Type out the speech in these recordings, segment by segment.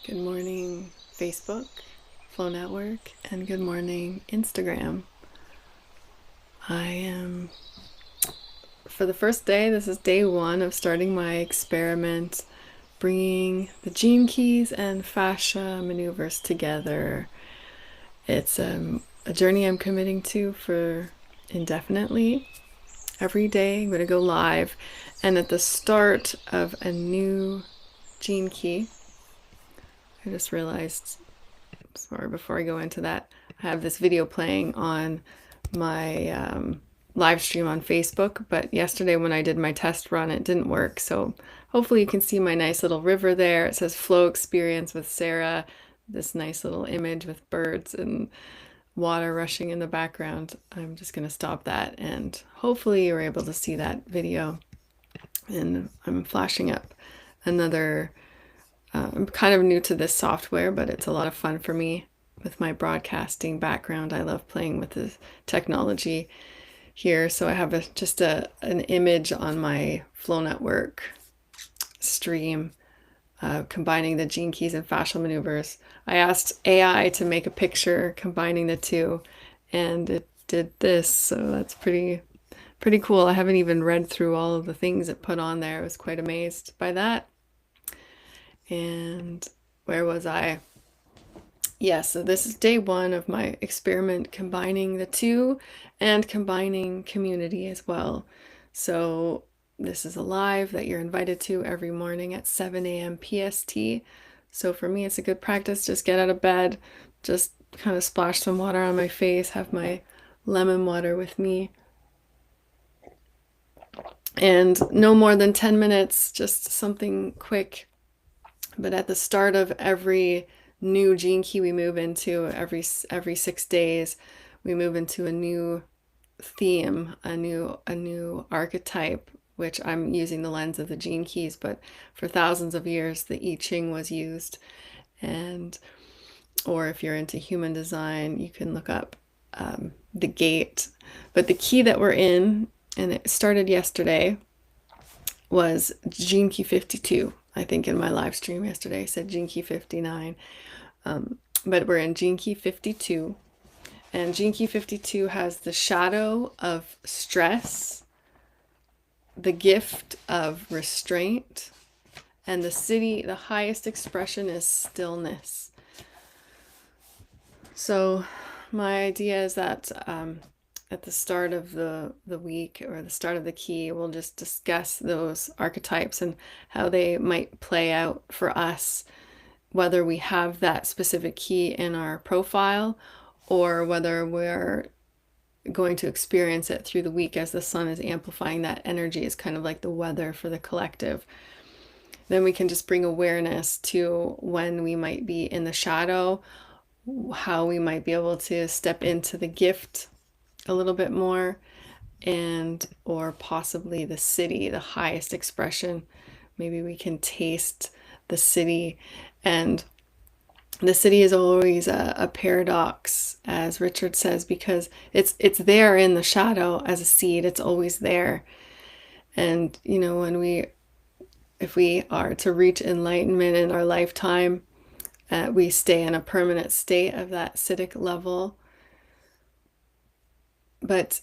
Good morning, Facebook, Flow Network, and good morning, Instagram. I am, for the first day, this is day one of starting my experiment, bringing the gene keys and fascia maneuvers together. It's a journey I'm committing to for indefinitely. Every day, I'm going to go live, and at the start of a new gene key, I just realized, sorry, before I go into that, I have this video playing on my live stream on Facebook, but yesterday when I did my test run, it didn't work. So hopefully you can see my nice little river there. It says flow experience with Sarah, this nice little image with birds and water rushing in the background. I'm just going to stop that and hopefully you're able to see that video. And I'm flashing up another I'm kind of new to this software, but it's a lot of fun for me with my broadcasting background. I love playing with the technology here. So I have just an image on my Flow Network stream combining the gene keys and fascial maneuvers. I asked AI to make a picture combining the two, and it did this. So that's pretty cool. I haven't even read through all of the things it put on there. I was quite amazed by that. And where was I? Yeah, so this is day one of my experiment combining the two and combining community as well. So this is a live that you're invited to every morning at 7 a.m. PST. So for me, it's a good practice. Just get out of bed, just kind of splash some water on my face, have my lemon water with me. And no more than 10 minutes, just something quick. But at the start of every new gene key we move into, every 6 days, we move into a new theme, a new archetype, which I'm using the lens of the gene keys, but for thousands of years the I Ching was used. And or if you're into human design, you can look up the gate. But the key that we're in, and it started yesterday, was gene key 52. I think in my live stream yesterday I said gene key 59. But we're in gene key 52. And gene key 52 has the shadow of stress, the gift of restraint, and the highest expression is stillness. So my idea is that at the start of the week or the start of the key, we'll just discuss those archetypes and how they might play out for us, whether we have that specific key in our profile or whether we're going to experience it through the week as the sun is amplifying that energy. Is kind of like the weather for the collective. Then we can just bring awareness to when we might be in the shadow, how we might be able to step into the gift a little bit more, and or possibly the city, the highest expression. Maybe we can taste the city. And the city is always a paradox, as Richard says, because it's there in the shadow as a seed. It's always there. And if we are to reach enlightenment in our lifetime, we stay in a permanent state of that acidic level. But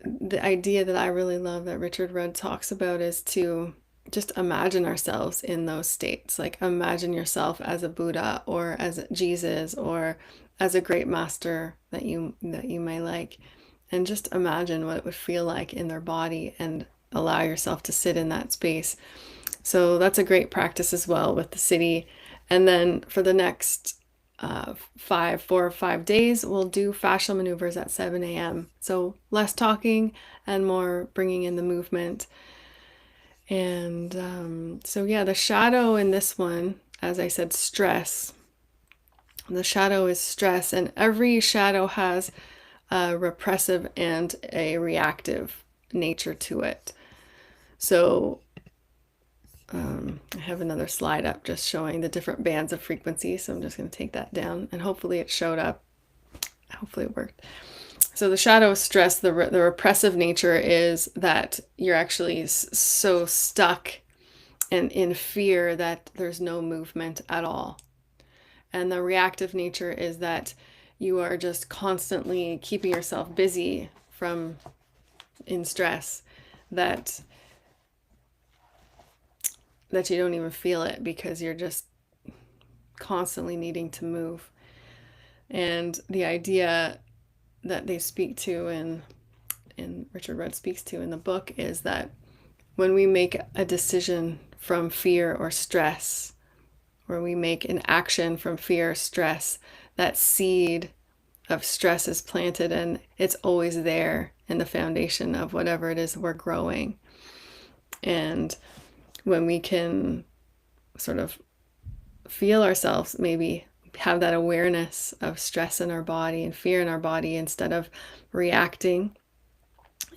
the idea that I really love that Richard Rudd talks about is to just imagine ourselves in those states. Like imagine yourself as a Buddha or as Jesus or as a great master that you may like, and just imagine what it would feel like in their body and allow yourself to sit in that space. So that's a great practice as well with the city. And then for the next 4 or 5 days, we'll do fascial maneuvers at 7 a.m. So less talking and more bringing in the movement. And so yeah, the shadow in this one, as I said, stress. The shadow is stress, and every shadow has a repressive and a reactive nature to it. So I have another slide up just showing the different bands of frequency. So I'm just going to take that down, and hopefully it showed up. Hopefully it worked. So the shadow of stress, the repressive nature is that you're actually so stuck and in fear that there's no movement at all. And the reactive nature is that you are just constantly keeping yourself busy from in stress, that you don't even feel it because you're just constantly needing to move. And the idea that they speak to in Richard Rudd speaks to in the book is that when we make a decision from fear or stress, or we make an action from fear or stress, that seed of stress is planted and it's always there in the foundation of whatever it is we're growing. And when we can sort of feel ourselves, maybe have that awareness of stress in our body and fear in our body instead of reacting.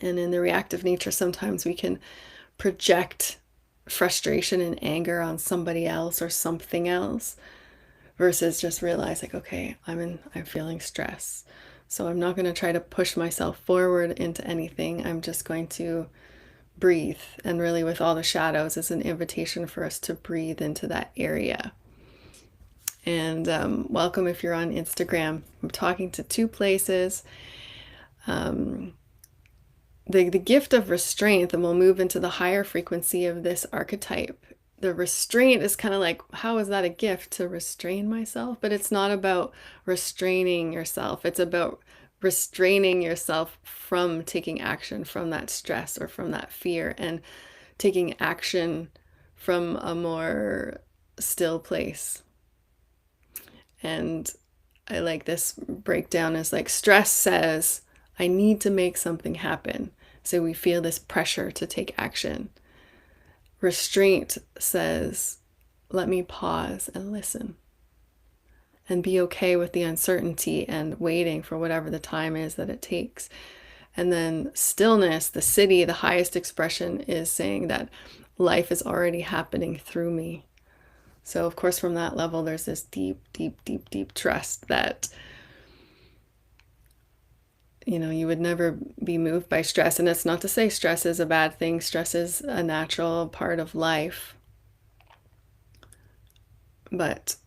And in the reactive nature, sometimes we can project frustration and anger on somebody else or something else, versus just realize like, okay, I'm feeling stress. So I'm not going to try to push myself forward into anything. I'm just going to breathe. And really, with all the shadows, is an invitation for us to breathe into that area. And welcome if you're on Instagram. I'm talking to two places. The gift of restraint, and we'll move into the higher frequency of this archetype. The restraint is kind of like, how is that a gift to restrain myself? But it's not about restraining yourself. It's about restraining yourself from taking action from that stress or from that fear, and taking action from a more still place. And I like this breakdown is like, stress says, I need to make something happen. So we feel this pressure to take action. Restraint says, let me pause and listen and be okay with the uncertainty and waiting for whatever the time is that it takes. And then stillness, the city, the highest expression, is saying that life is already happening through me. So of course, from that level, there's this deep, deep, deep, deep trust that, you know, you would never be moved by stress. And it's not to say stress is a bad thing. Stress is a natural part of life. But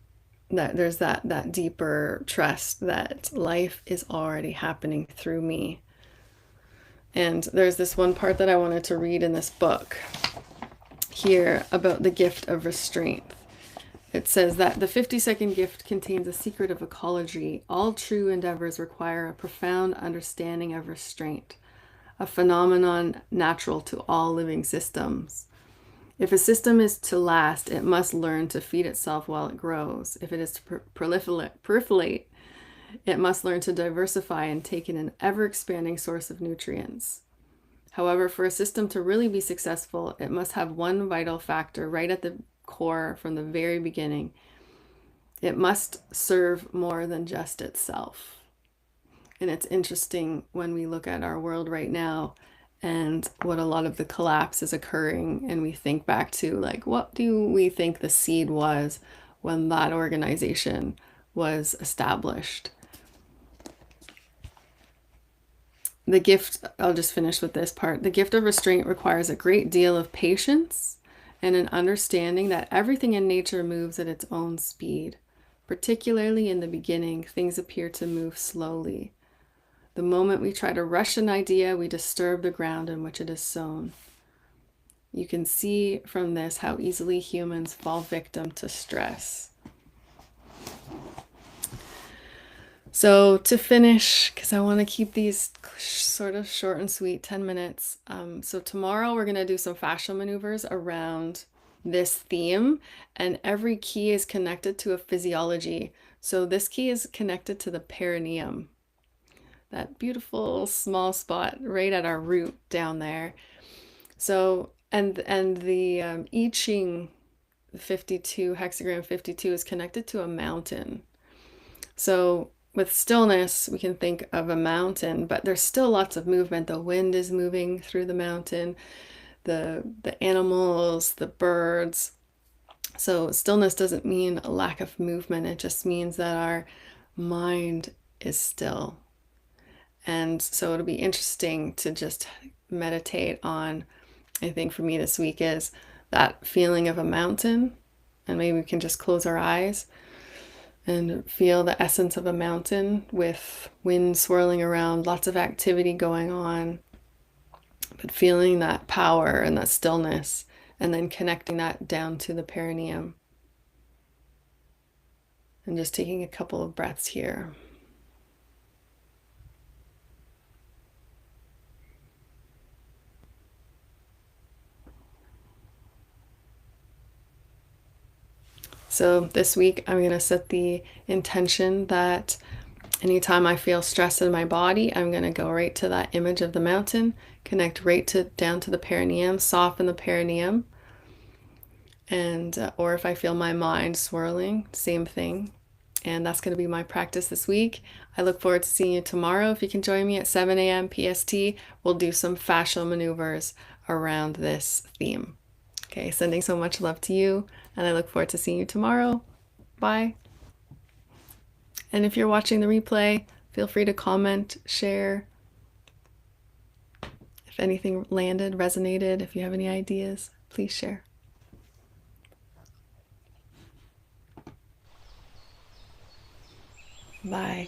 that there's that deeper trust that life is already happening through me. And there's this one part that I wanted to read in this book here about the gift of restraint. It says that the 50-second gift contains a secret of ecology. All true endeavors require a profound understanding of restraint, a phenomenon natural to all living systems. If a system is to last, it must learn to feed itself while it grows. If it is to proliferate, it must learn to diversify and take in an ever-expanding source of nutrients. However, for a system to really be successful, it must have one vital factor right at the core from the very beginning. It must serve more than just itself. And it's interesting when we look at our world right now and what a lot of the collapse is occurring, and we think back to like, what do we think the seed was when that organization was established? The gift, I'll just finish with this part. The gift of restraint requires a great deal of patience and an understanding that everything in nature moves at its own speed. Particularly in the beginning, things appear to move slowly. The moment we try to rush an idea, we disturb the ground in which it is sown. You can see from this how easily humans fall victim to stress. So to finish, because I want to keep these sort of short and sweet, 10 minutes. So tomorrow we're going to do some fascial maneuvers around this theme, and every key is connected to a physiology. So this key is connected to the perineum, that beautiful small spot right at our root down there. So, and the I Ching 52, hexagram 52 is connected to a mountain. So with stillness, we can think of a mountain, but there's still lots of movement. The wind is moving through the mountain, the animals, the birds. So stillness doesn't mean a lack of movement. It just means that our mind is still. And so it'll be interesting to just meditate on, I think for me this week is that feeling of a mountain. And maybe we can just close our eyes and feel the essence of a mountain with wind swirling around, lots of activity going on, but feeling that power and that stillness, and then connecting that down to the perineum. And just taking a couple of breaths here. So this week I'm going to set the intention that anytime I feel stress in my body, I'm going to go right to that image of the mountain, connect right down to the perineum, soften the perineum. And or if I feel my mind swirling, same thing. And that's going to be my practice this week. I look forward to seeing you tomorrow. If you can join me at 7 a.m. PST, we'll do some fascial maneuvers around this theme. Okay, sending so much love to you, and I look forward to seeing you tomorrow. Bye. And if you're watching the replay, feel free to comment, share. If anything landed, resonated, if you have any ideas, please share. Bye.